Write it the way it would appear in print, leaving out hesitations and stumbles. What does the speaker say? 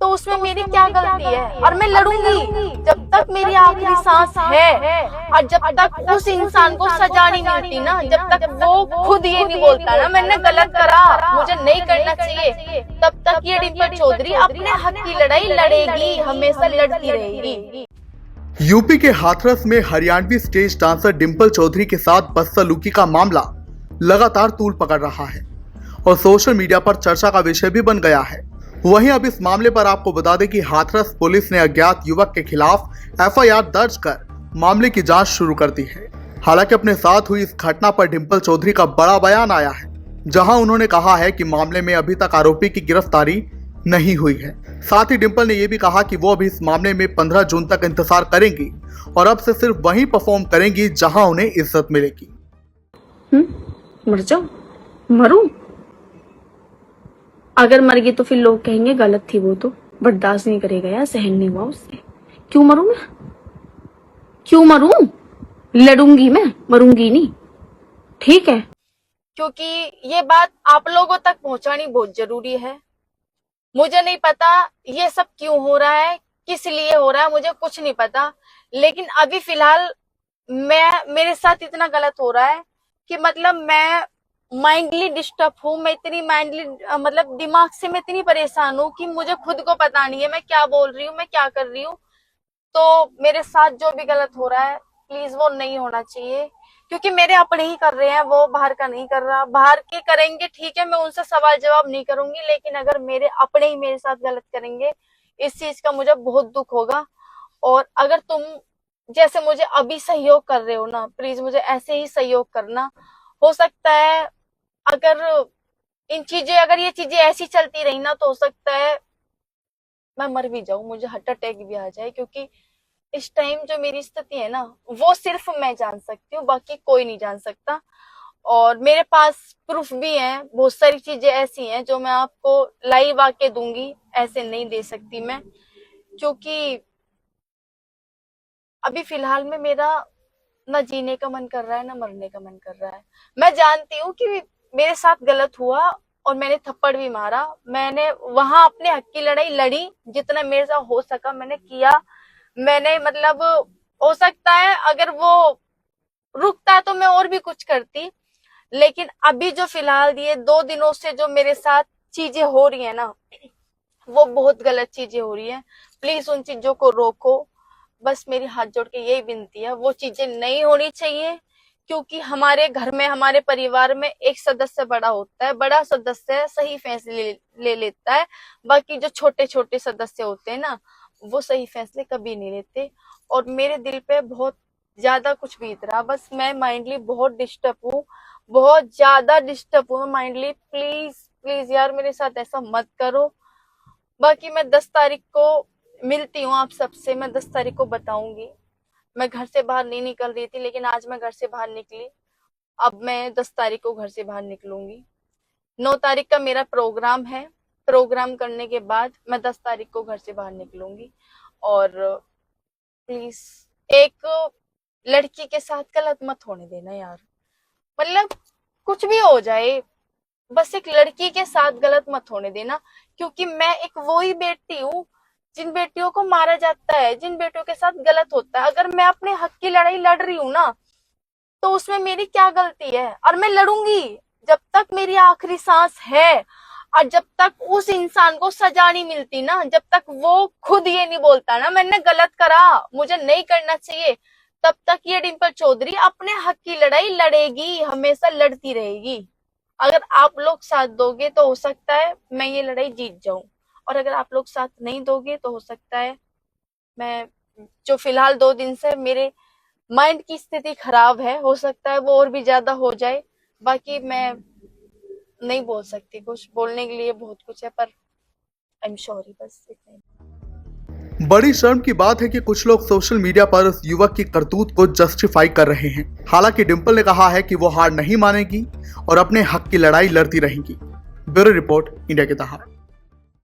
तो उसमें मेरी क्या गलती है? और मैं लड़ूंगी जब तक मेरी आखिरी सांस है, और जब तक उस इंसान को सजा नहीं मिलती ना, जब तक वो खुद ये नहीं बोलता ना मैंने गलत करा, मुझे नहीं करना चाहिए, तब तक ये डिम्पल चौधरी अपने हक की लड़ाई लड़ेगी, हमेशा लड़ती रहेगी। यूपी के हाथरस में हरियाणवी स्टेज डांसर डिम्पल चौधरी के साथ बदसलूकी का मामला लगातार तूल पकड़ रहा है और सोशल मीडिया पर चर्चा का विषय भी बन गया है। वहीं अब इस मामले पर आपको बता दें कि हाथरस पुलिस ने अज्ञात युवक के खिलाफ एफआईआर दर्ज कर मामले की जांच शुरू कर दी है। हालांकि अपने साथ हुई इस घटना पर डिम्पल चौधरी का बड़ा बयान आया है, जहां उन्होंने कहा है कि मामले में अभी तक आरोपी की गिरफ्तारी नहीं हुई है। साथ ही डिम्पल ने यह भी कहा कि वो अभी इस मामले में 15 जून तक इंतजार करेंगी और अब से सिर्फ वहीं परफॉर्म करेंगी जहां उन्हें इज्जत मिलेगी। मर जाओ, मरूं? अगर मर गई तो फिर लोग कहेंगे गलत थी वो, तो बर्दाश्त नहीं करेगा यार, सहन नहीं हुआ उससे। क्यों मरूं मैं? क्यों मरूं? लड़ूंगी मैं, मरूंगी नहीं, ठीक है? क्योंकि ये बात आप लोगों तक पहुंचानी बहुत जरूरी है। मुझे नहीं पता ये सब क्यों हो रहा है, किस लिए हो रहा है, मुझे कुछ नहीं पता, लेकिन अभी फिलहाल मेरे साथ इतना गलत हो रहा है कि मतलब मैं माइंडली डिस्टर्ब हूँ, मैं इतनी माइंडली मतलब दिमाग से मैं इतनी परेशान हूँ कि मुझे खुद को पता नहीं है मैं क्या बोल रही हूँ, मैं क्या कर रही हूँ। तो मेरे साथ जो भी गलत हो रहा है प्लीज वो नहीं होना चाहिए, क्योंकि मेरे अपने ही कर रहे हैं, वो बाहर का नहीं कर रहा। बाहर के करेंगे ठीक है, मैं उनसे सवाल जवाब नहीं करूंगी, लेकिन अगर मेरे अपने ही मेरे साथ गलत करेंगे इस चीज का मुझे बहुत दुख होगा। और अगर तुम जैसे मुझे अभी सहयोग कर रहे हो ना, प्लीज मुझे ऐसे ही सहयोग करना। हो सकता है अगर ये चीजें ऐसी चलती रही ना, तो हो सकता है मैं मर भी जाऊं, मुझे हार्ट अटैक भी आ जाए, क्योंकि इस टाइम जो मेरी स्थिति है ना वो सिर्फ मैं जान सकती हूँ, बाकी कोई नहीं जान सकता। और मेरे पास प्रूफ भी है, बहुत सारी चीजें ऐसी हैं जो मैं आपको लाइव आके दूंगी, ऐसे नहीं दे सकती मैं, क्योंकि अभी फिलहाल में मेरा ना जीने का मन कर रहा है ना मरने का मन कर रहा है। मैं जानती हूँ कि मेरे साथ गलत हुआ और मैंने थप्पड़ भी मारा, मैंने वहां अपने हक की लड़ाई लड़ी, जितना मेरे से हो सका मैंने किया। मैंने मतलब हो सकता है अगर वो रुकता तो मैं और भी कुछ करती, लेकिन अभी जो फिलहाल ये 2 दिनों से जो मेरे साथ चीजें हो रही है ना, वो बहुत गलत चीजें हो रही है। प्लीज उन चीजों को रोको, बस मेरी हाथ जोड़ के यही विनती है, वो चीजें नहीं होनी चाहिए, क्योंकि हमारे घर में हमारे परिवार में एक सदस्य बड़ा होता है, बड़ा सदस्य सही फैसले ले लेता है, बाकी जो छोटे छोटे सदस्य होते हैं ना वो सही फैसले कभी नहीं लेते। और मेरे दिल पे बहुत ज्यादा कुछ बीत रहा, बस मैं माइंडली बहुत डिस्टर्ब हूँ, बहुत ज्यादा डिस्टर्ब हूँ माइंडली। प्लीज प्लीज यार मेरे साथ ऐसा मत करो। बाकी मैं 10 तारीख को मिलती हूँ आप सबसे, मैं 10 तारीख को बताऊंगी। मैं घर से बाहर नहीं निकल रही थी, लेकिन आज मैं घर से बाहर निकली, अब मैं 10 तारीख को घर से बाहर निकलूंगी। 9 तारीख का मेरा प्रोग्राम है, प्रोग्राम करने के बाद मैं 10 तारीख को घर से बाहर निकलूंगी। और प्लीज एक लड़की के साथ गलत मत होने देना यार, मतलब कुछ भी हो जाए, बस एक लड़की के साथ गलत मत होने देना, क्योंकि मैं एक वो ही बेटी हूँ जिन बेटियों को मारा जाता है, जिन बेटियों के साथ गलत होता है। अगर मैं अपने हक की लड़ाई लड़ रही हूँ ना, तो उसमें मेरी क्या गलती है? और मैं लड़ूंगी जब तक मेरी आखिरी सांस है, और जब तक उस इंसान को सजा नहीं मिलती ना, जब तक वो खुद ये नहीं बोलता ना मैंने गलत करा, मुझे नहीं करना चाहिए, तब तक ये डिम्पल चौधरी अपने हक की लड़ाई लड़ेगी, हमेशा लड़ती रहेगी। अगर आप लोग साथ दोगे तो हो सकता है मैं ये लड़ाई जीत जाऊं, और अगर आप लोग साथ नहीं दोगे तो हो सकता है मैं, जो फिलहाल 2 दिन से मेरे माइंड की स्थिति खराब है, हो सकता है वो और भी ज्यादा हो जाए। बाकी मैं नहीं बोल सकती, कुछ बोलने के लिए बहुत कुछ है, पर आई एम सॉरी, बस इतना ही। बड़ी शर्म की बात है कि कुछ लोग सोशल मीडिया पर उस युवक की करतूत को जस्टिफाई कर रहे हैं। हालांकि डिम्पल ने कहा है कि वो हार नहीं मानेगी और अपने हक की लड़ाई लड़ती रहेंगी। ब्यूरो रिपोर्ट, इंडिया के तहत।